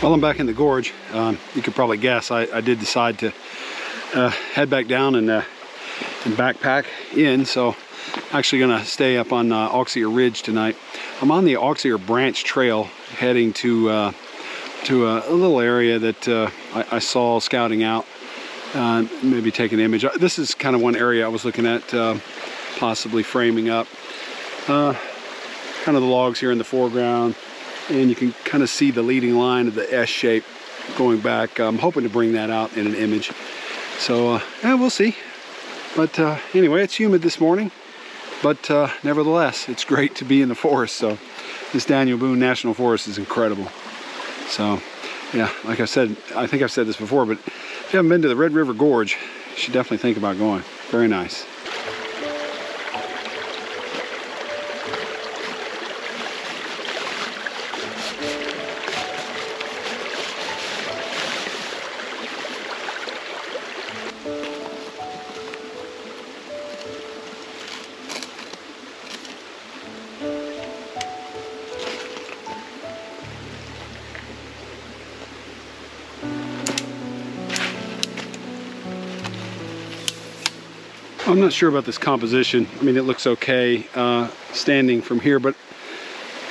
Well, I'm back in the gorge. You could probably guess I did decide to head back down and backpack in, so I'm actually gonna stay up on Auxier Ridge tonight. I'm on the Auxier Branch Trail heading to a little area that I saw scouting out, maybe take an image. This is kind of one area I was looking at possibly framing up. Kind of the logs here in the foreground, and you can kind of see the leading line of the S shape going back. I'm hoping to bring that out in an image. So yeah, we'll see. But anyway, it's humid this morning, but nevertheless, it's great to be in the forest. So this Daniel Boone National Forest is incredible. So yeah, like I said, I think I've said this before, but if you haven't been to the Red River Gorge, you should definitely think about going. Very nice. I'm not sure about this composition. I mean, it looks okay standing from here, but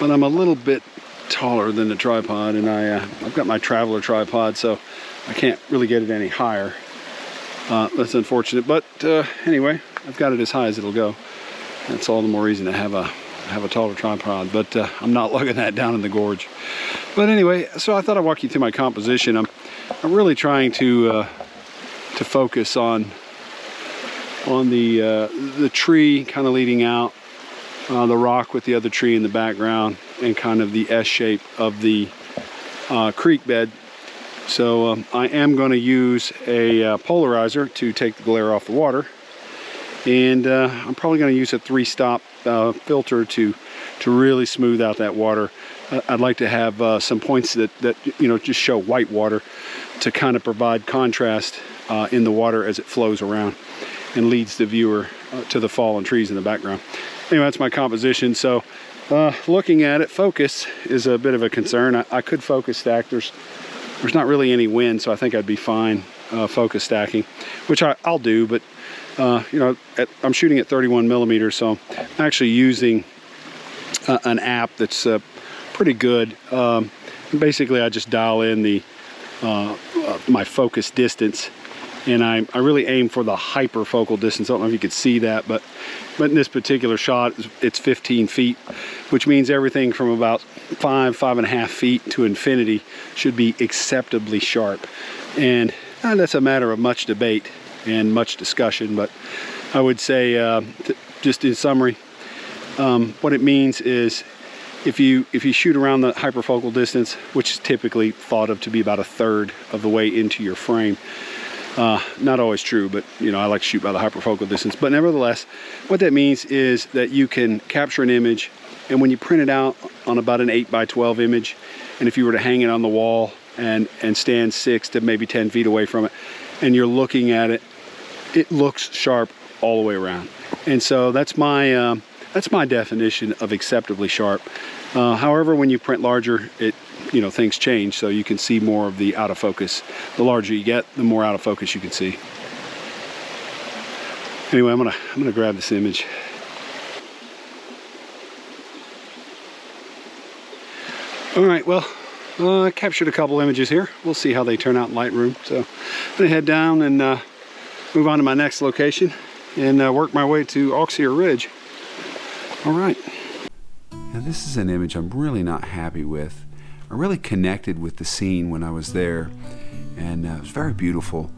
I'm a little bit taller than the tripod, and I've got my traveler tripod, so I can't really get it any higher. That's unfortunate, but anyway, I've got it as high as it'll go. That's all the more reason to have a taller tripod, but I'm not lugging that down in the gorge. But anyway, so I thought I'd walk you through my composition. I'm really trying to focus on the tree kind of leading out, the rock with the other tree in the background, and kind of the S shape of the creek bed. So I am going to use a polarizer to take the glare off the water, and I'm probably going to use a 3-stop filter to really smooth out that water. I'd like to have some points that you know, just show white water to kind of provide contrast in the water as it flows around and leads the viewer to the fallen trees in the background. Anyway, that's my composition. So looking at it, focus is a bit of a concern. I could focus stack. There's not really any wind, so I think I'd be fine focus stacking, which I'll do, but you know, I'm shooting at 31 millimeters, so I'm actually using an app that's pretty good. Basically, I just dial in the my focus distance, and I really aim for the hyperfocal distance. I don't know if you could see that, but in this particular shot, it's 15 feet, which means everything from about 5.5 feet to infinity should be acceptably sharp. And that's a matter of much debate and much discussion, but I would say, just in summary, what it means is if you shoot around the hyperfocal distance, which is typically thought of to be about 1/3 of the way into your frame, not always true, but you know, I like to shoot by the hyperfocal distance. But nevertheless, what that means is that you can capture an image, and when you print it out on about an 8x12 image, and if you were to hang it on the wall and stand 6 to maybe 10 feet away from it, and you're looking at it, it looks sharp all the way around. And so that's my definition of acceptably sharp. However, when you print larger, you know, things change, so you can see more of the out of focus. The larger you get, the more out of focus you can see. Anyway, I'm gonna grab this image. All right, well, I captured a couple images here. We'll see how they turn out in Lightroom. So I'm gonna head down and move on to my next location and work my way to Auxier Ridge. All right. Now this is an image I'm really not happy with. I really connected with the scene when I was there, and it was very beautiful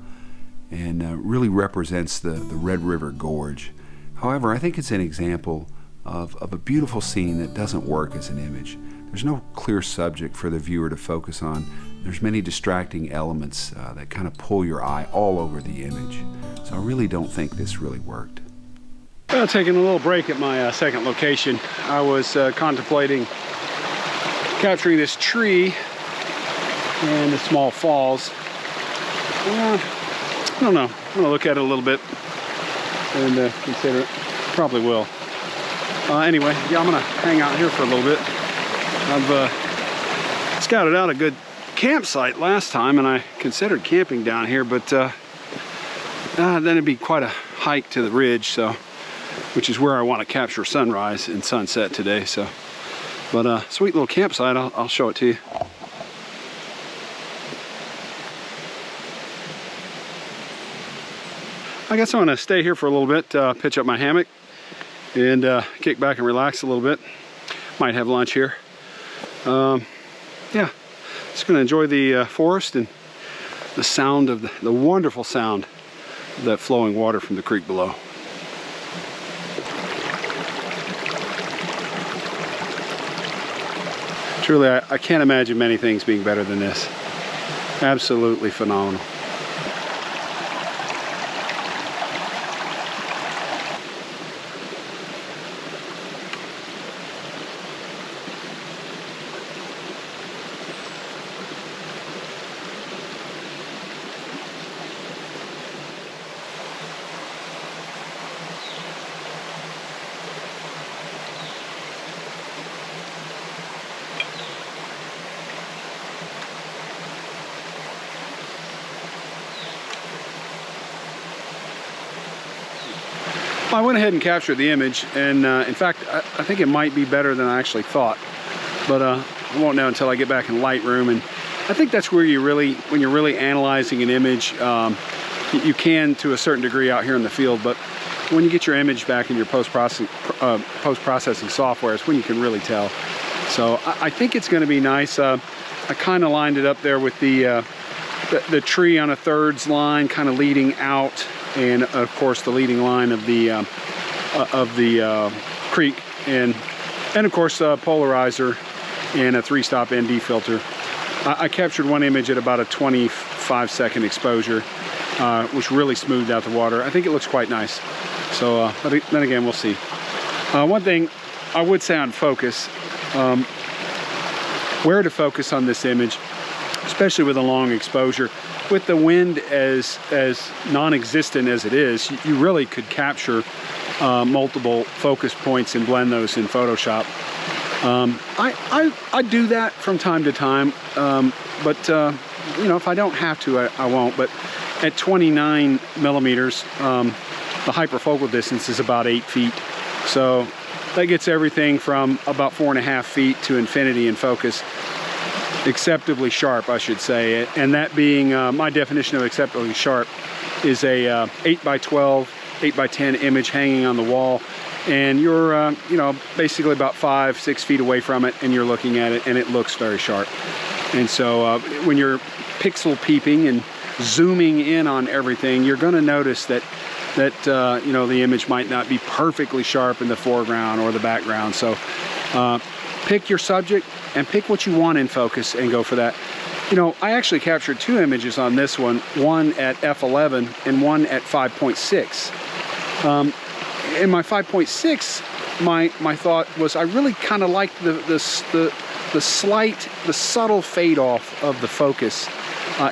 and really represents the Red River Gorge. However, I think it's an example of a beautiful scene that doesn't work as an image. There's no clear subject for the viewer to focus on. There's many distracting elements that kind of pull your eye all over the image. So I really don't think this really worked. Well, taking a little break at my second location, I was contemplating capturing this tree and the small falls. I don't know. I'm gonna look at it a little bit and consider it. Probably will. Anyway, yeah, I'm gonna hang out here for a little bit. I've scouted out a good campsite last time, and I considered camping down here, but then it'd be quite a hike to the ridge, so which is where I want to capture sunrise and sunset today. So, but sweet little campsite. I'll show it to you. I guess I'm gonna stay here for a little bit, pitch up my hammock, and kick back and relax a little bit. Might have lunch here. Yeah, just gonna enjoy the forest and the sound of the wonderful sound of that flowing water from the creek below. Truly, I can't imagine many things being better than this. Absolutely phenomenal. I went ahead and captured the image, and in fact, I think it might be better than I actually thought, but I won't know until I get back in Lightroom. And I think that's where you really, when you're really analyzing an image, you can to a certain degree out here in the field, but when you get your image back in your post-processing software, it's when you can really tell. So I think it's going to be nice. I kind of lined it up there with the tree on a thirds line, kind of leading out, and of course the leading line of the creek, and of course a polarizer and a 3-stop ND filter. I captured one image at about a 25-second exposure, which really smoothed out the water. I think it looks quite nice. So but then again, we'll see. One thing I would say on focus, where to focus on this image, especially with a long exposure. With the wind as non-existent as it is, you really could capture multiple focus points and blend those in Photoshop. I do that from time to time, but you know, if I don't have to, I won't. But at 29 millimeters, the hyperfocal distance is about 8 feet. So that gets everything from about 4.5 feet to infinity in focus. Acceptably sharp, I should say, and that being my definition of acceptably sharp is a 8x12, 8x10 image hanging on the wall, and you're you know, basically about 5-6 feet away from it, and you're looking at it, and it looks very sharp. And so when you're pixel peeping and zooming in on everything, you're going to notice that you know, the image might not be perfectly sharp in the foreground or the background. So pick your subject and pick what you want in focus and go for that. You know, I actually captured 2 images on this one at f11 and one at 5.6. In my 5.6, my thought was I really kind of liked the subtle fade off of the focus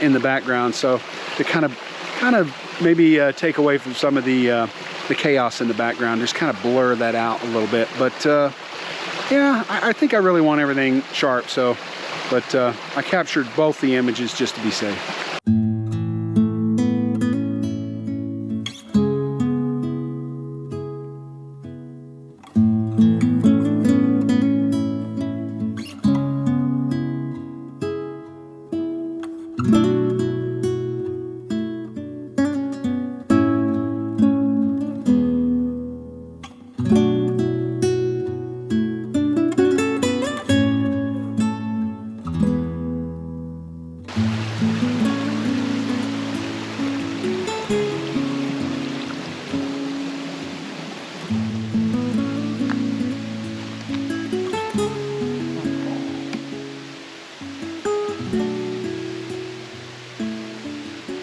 in the background. So to kind of maybe take away from some of the chaos in the background, just kind of blur that out a little bit. But yeah, I think I really want everything sharp, so, but I captured both the images just to be safe.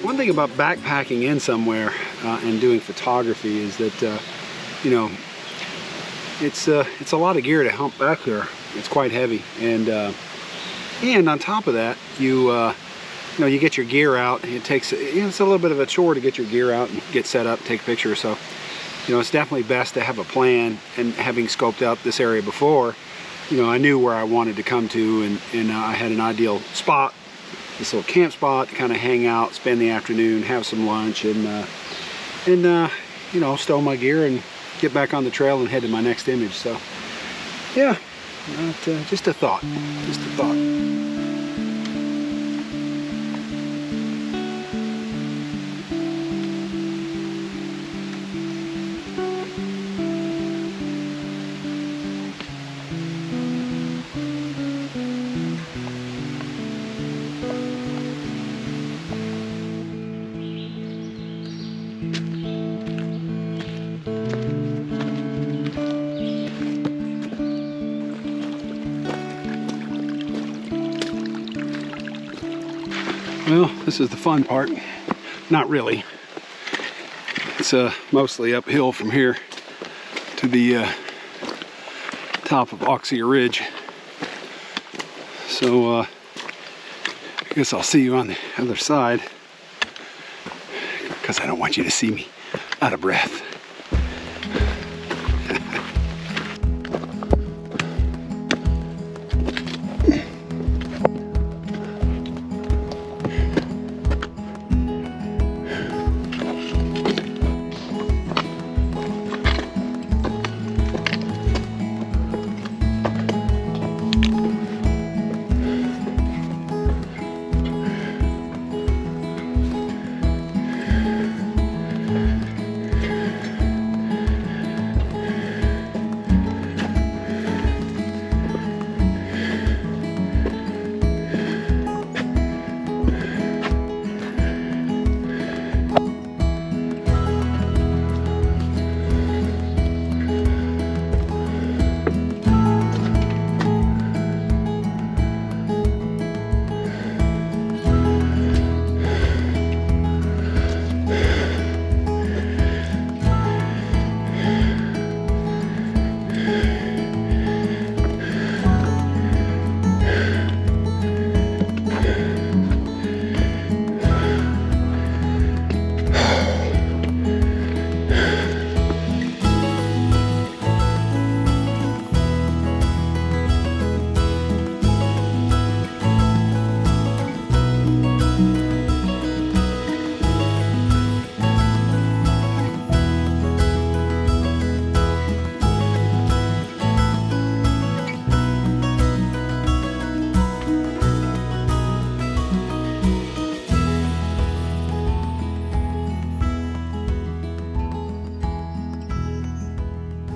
One thing about backpacking in somewhere and doing photography is that you know, it's a lot of gear to hump back there. It's quite heavy, and on top of that, you know, you get your gear out. It takes, you know, it's a little bit of a chore to get your gear out and get set up, take pictures. So, you know, it's definitely best to have a plan. And having scoped out this area before, you know, I knew where I wanted to come to, and I had an ideal spot this little camp spot to kind of hang out, spend the afternoon, have some lunch, and you know, stow my gear and get back on the trail and head to my next image. So yeah, just a thought, just a thought. Well, this is the fun part. Not really. It's mostly uphill from here to the top of Auxier Ridge. So I guess I'll see you on the other side, because I don't want you to see me out of breath.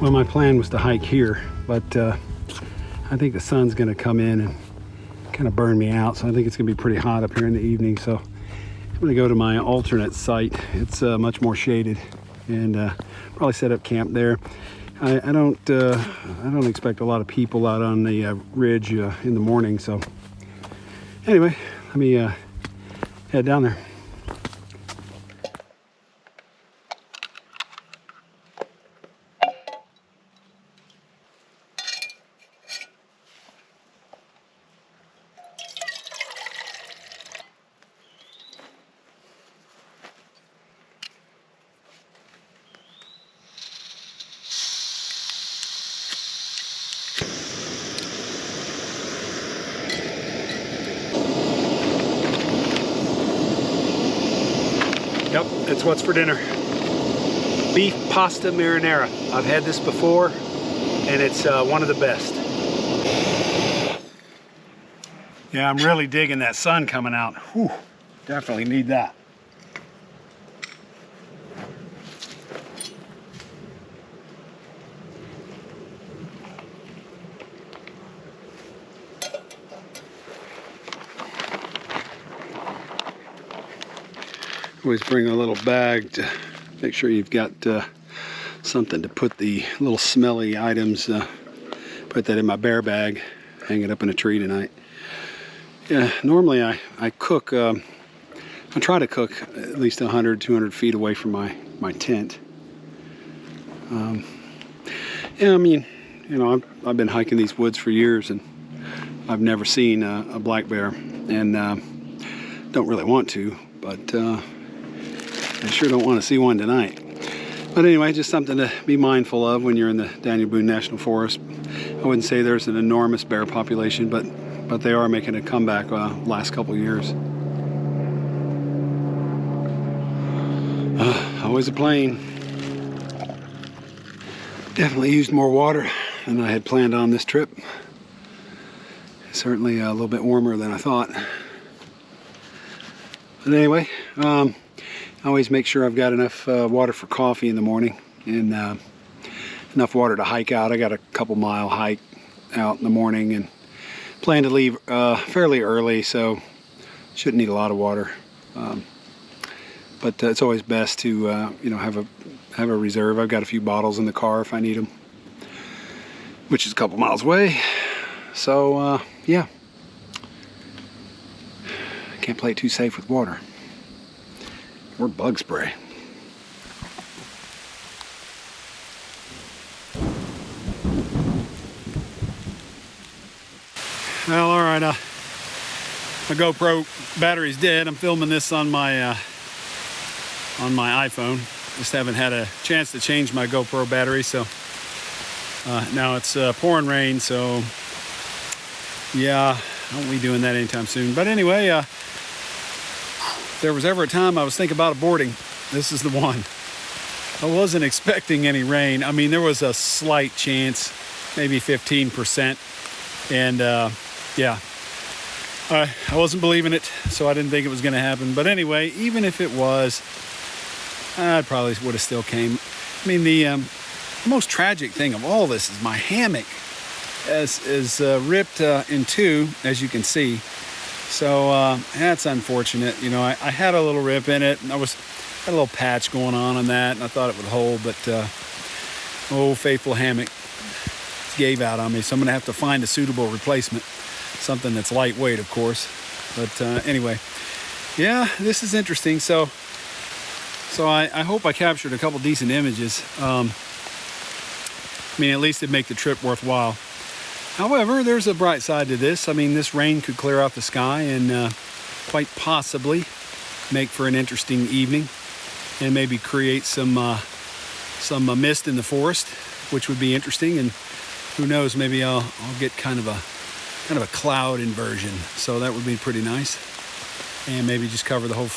Well, my plan was to hike here, but I think the sun's going to come in and kind of burn me out, so I think it's going to be pretty hot up here in the evening. So I'm going to go to my alternate site. It's much more shaded, and probably set up camp there. I don't expect a lot of people out on the ridge in the morning. So anyway, let me head down there. Yep, it's what's for dinner. Beef pasta marinara. I've had this before, and it's one of the best. Yeah, I'm really digging that sun coming out. Whew, definitely need that. Always bring a little bag to make sure you've got something to put the little smelly items. Put that in my bear bag, hang it up in a tree tonight. Yeah, normally I cook, I try to cook at least 100, 200 feet away from my tent. Yeah, I mean, you know, I've been hiking these woods for years, and I've never seen a black bear, and don't really want to, but I sure don't want to see one tonight. But anyway, just something to be mindful of when you're in the Daniel Boone National Forest. I wouldn't say there's an enormous bear population, but but they are making a comeback last couple years. Always a plane. Definitely used more water than I had planned on this trip. Certainly a little bit warmer than I thought. But anyway, I always make sure I've got enough water for coffee in the morning and enough water to hike out. I got a couple mile hike out in the morning and plan to leave fairly early, so shouldn't need a lot of water. But it's always best to you know, have a reserve. I've got a few bottles in the car if I need them, which is a couple miles away. So yeah, can't play it too safe with water or bug spray. Well, all right, my GoPro battery's dead. I'm filming this on my iPhone. Just haven't had a chance to change my GoPro battery, so now it's pouring rain, so yeah, I won't be doing that anytime soon. But anyway, if there was ever a time I was thinking about aborting, this is the one. I wasn't expecting any rain. I mean, there was a slight chance, maybe 15%, and yeah, I wasn't believing it, so I didn't think it was going to happen. But anyway, even if it was, I probably would have still came. I mean, the most tragic thing of all this is my hammock is ripped in two, as you can see. So that's unfortunate. You know, I had a little rip in it, and had a little patch going on that, and I thought it would hold, but oh, faithful hammock gave out on me. So I'm going to have to find a suitable replacement, something that's lightweight, of course. But anyway, yeah, this is interesting. So I hope I captured a couple decent images. I mean, at least it'd make the trip worthwhile. However, there's a bright side to this. I mean, this rain could clear out the sky and quite possibly make for an interesting evening, and maybe create some mist in the forest, which would be interesting. And who knows, maybe I'll get kind of a cloud inversion. So that would be pretty nice. And maybe just cover the whole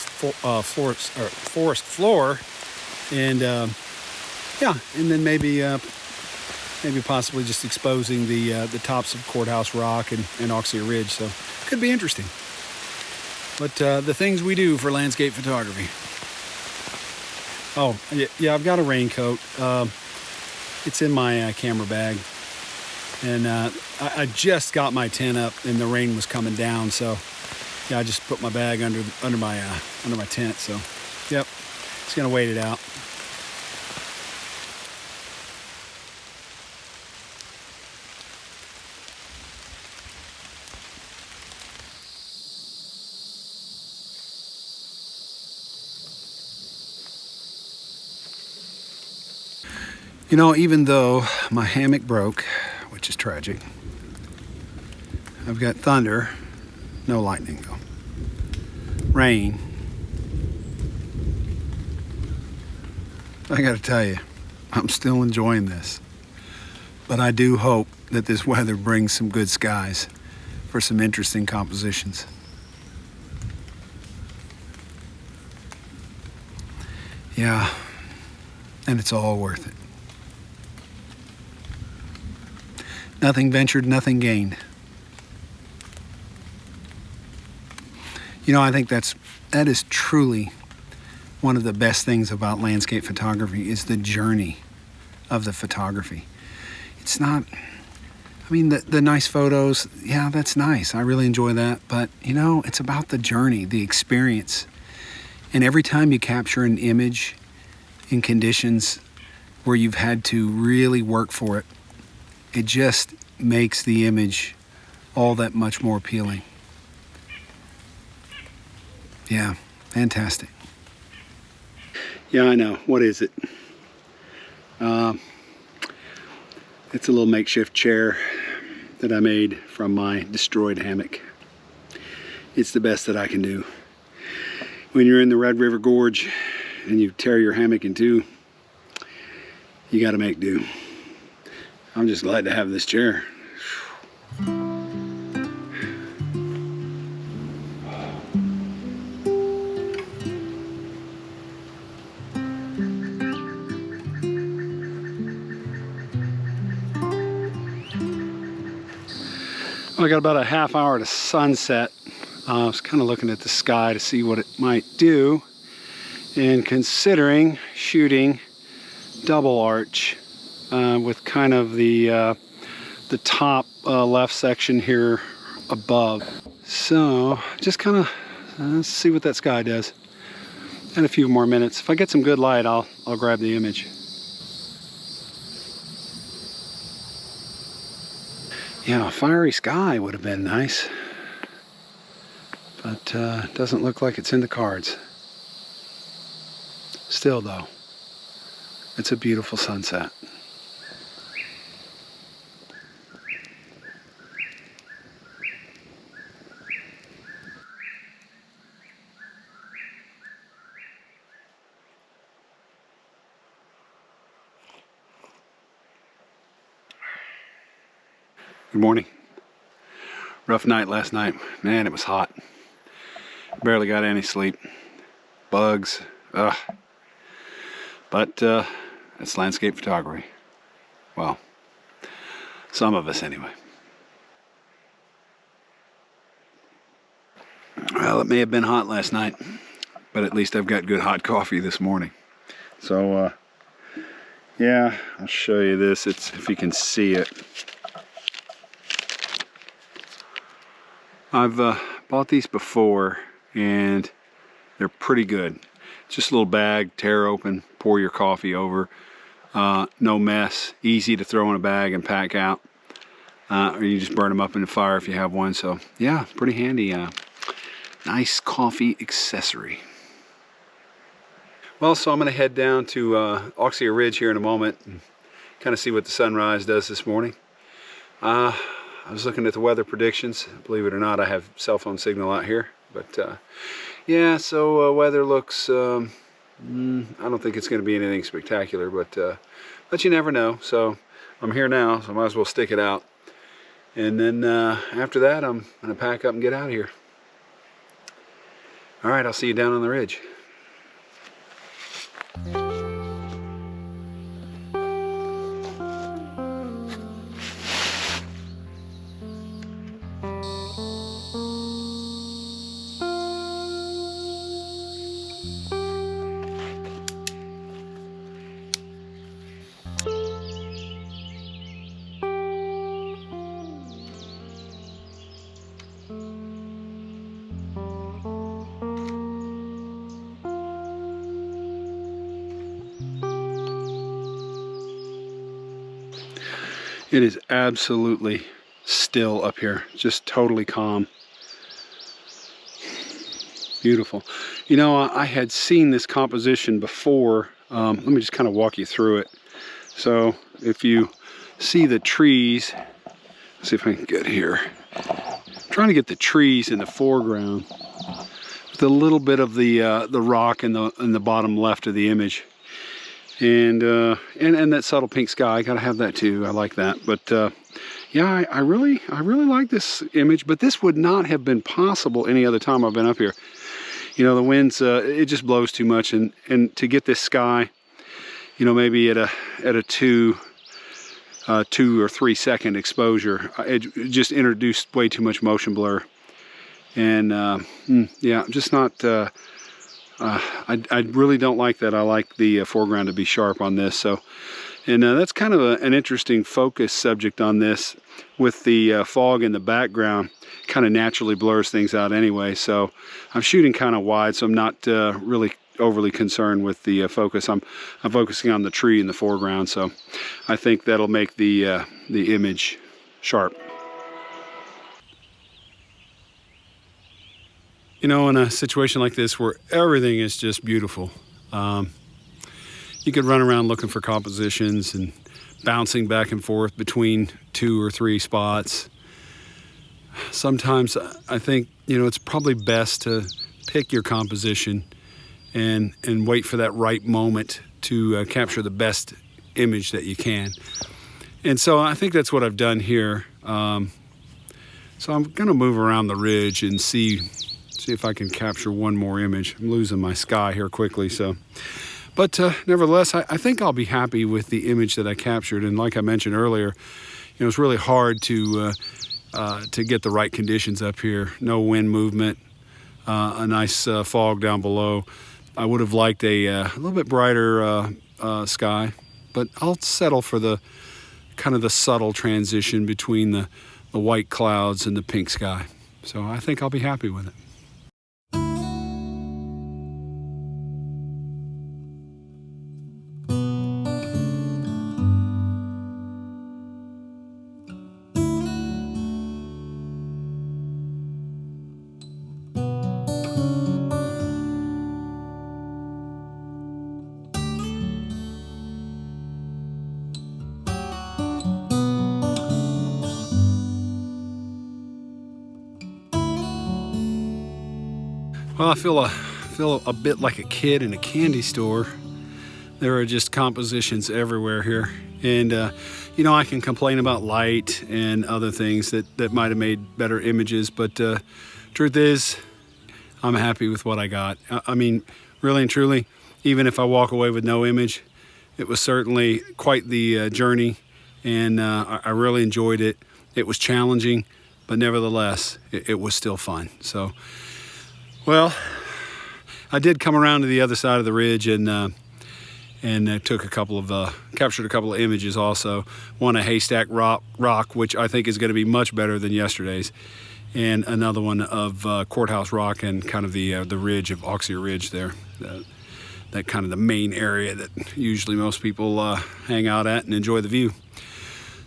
forest floor, and yeah, and then maybe possibly just exposing the tops of Courthouse Rock and Auxier Ridge. So could be interesting. But the things we do for landscape photography. Oh yeah, I've got a raincoat. It's in my camera bag, and I just got my tent up, and the rain was coming down, so. Yeah, I just put my bag under my tent, so yep, just gonna wait it out. You know, even though my hammock broke, which is tragic, I've got thunder. No lightning though. Rain. I gotta tell you, I'm still enjoying this. But I do hope that this weather brings some good skies for some interesting compositions. Yeah, and it's all worth it. Nothing ventured, nothing gained. You know, I think that is truly one of the best things about landscape photography, is the journey of the photography. It's not, I mean, the nice photos, yeah, that's nice. I really enjoy that. But, you know, it's about the journey, the experience. And every time you capture an image in conditions where you've had to really work for it, it just makes the image all that much more appealing. Yeah, fantastic. Yeah, I know. What is it? It's a little makeshift chair that I made from my destroyed hammock. It's the best that I can do. When you're in the Red River Gorge and you tear your hammock in two, you got to make do. I'm just glad to have this chair. Well, I got about a half hour to sunset. I was kind of looking at the sky to see what it might do, and considering shooting double arch with kind of the top left section here above. So just kind of let's see what that sky does. And a few more minutes. If I get some good light, I'll grab the image. Yeah, a fiery sky would have been nice, but it doesn't look like it's in the cards. Still though, it's a beautiful sunset. Good morning. Rough night last night. Man, it was hot. Barely got any sleep. Bugs. Ugh. But it's landscape photography. Well, some of us anyway. Well, it may have been hot last night, but at least I've got good hot coffee this morning. So, yeah, I'll show you this. It's if you can see it. I've bought these before, and they're pretty good. Just a little bag, tear open, pour your coffee over. No mess, easy to throw in a bag and pack out. Or you just burn them up in the fire if you have one. So yeah, pretty handy. Nice coffee accessory. Well, so I'm going to head down to Auxier Ridge here in a moment and kind of see what the sunrise does this morning. I was looking at the weather predictions. Believe it or not, I have cell phone signal out here. But yeah, so weather looks, I don't think it's going to be anything spectacular, but you never know. So I'm here now, so I might as well stick it out. And then after that, I'm going to pack up and get out of here. All right, I'll see you down on the ridge. It is absolutely still up here, just totally calm. Beautiful. You know, I had seen this composition before. Let me just kind of walk you through it. So if you see the trees, let's see if I can get here. I'm trying to get the trees in the foreground with a little bit of the rock in the bottom left of the image. And that subtle pink sky, I gotta have that too. I like that. But yeah, I really like this image. But this would not have been possible any other time I've been up here. You know, the winds, it just blows too much, and to get this sky, you know, maybe at a 2 or 3 second exposure, it just introduced way too much motion blur. And yeah, just not. I really don't like that. I like the foreground to be sharp on this. So, and that's kind of an interesting focus subject on this, with the fog in the background. Kind of naturally blurs things out anyway. So I'm shooting kind of wide, so I'm not really overly concerned with the focus. I'm focusing on the tree in the foreground. So I think that'll make the image sharp. You know, in a situation like this where everything is just beautiful, you could run around looking for compositions and bouncing back and forth between 2 or 3 spots. Sometimes I think, you know, it's probably best to pick your composition and wait for that right moment to capture the best image that you can. And so I think that's what I've done here. So I'm going to move around the ridge and see if I can capture one more image. I'm losing my sky here quickly, so. But nevertheless, I think I'll be happy with the image that I captured. And like I mentioned earlier, you know, it's really hard to to get the right conditions up here. No wind movement, a nice fog down below. I would have liked a little bit brighter sky, but I'll settle for the kind of the subtle transition between the white clouds and the pink sky. So I think I'll be happy with it. Well, I feel a bit like a kid in a candy store. There are just compositions everywhere here. And, you know, I can complain about light and other things that might have made better images, but truth is, I'm happy with what I got. I mean, really and truly, even if I walk away with no image, it was certainly quite the journey, and I really enjoyed it. It was challenging, but nevertheless, it was still fun. So, well, I did come around to the other side of the ridge and took captured a couple of images also. One, a haystack rock, which I think is going to be much better than yesterday's, and another one of Courthouse Rock and kind of the ridge of Auxier Ridge there. That kind of the main area that usually most people hang out at and enjoy the view.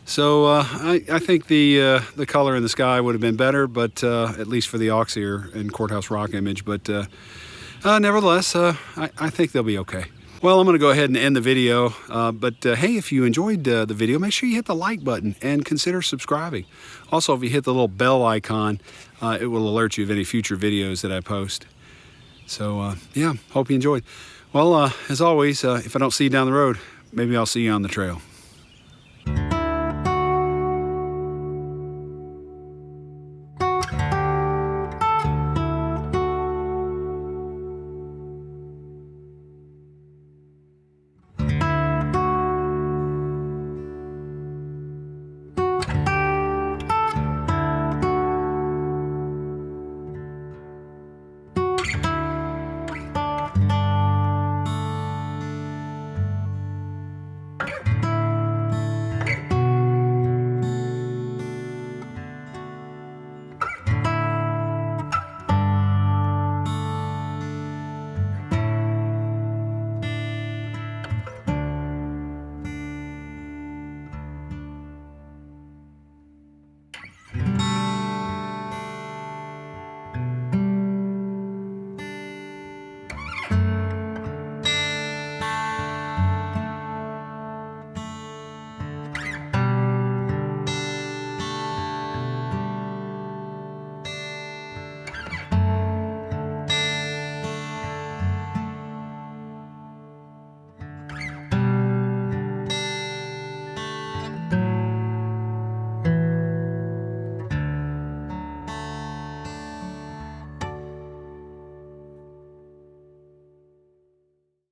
So I think the color in the sky would have been better, but at least for the Auxier and Courthouse Rock image. But nevertheless, I think they'll be okay. Well, I'm going to go ahead and end the video. But hey, if you enjoyed the video, make sure you hit the like button and consider subscribing. Also, if you hit the little bell icon, it will alert you of any future videos that I post. So yeah, hope you enjoyed. Well, as always, if I don't see you down the road, maybe I'll see you on the trail.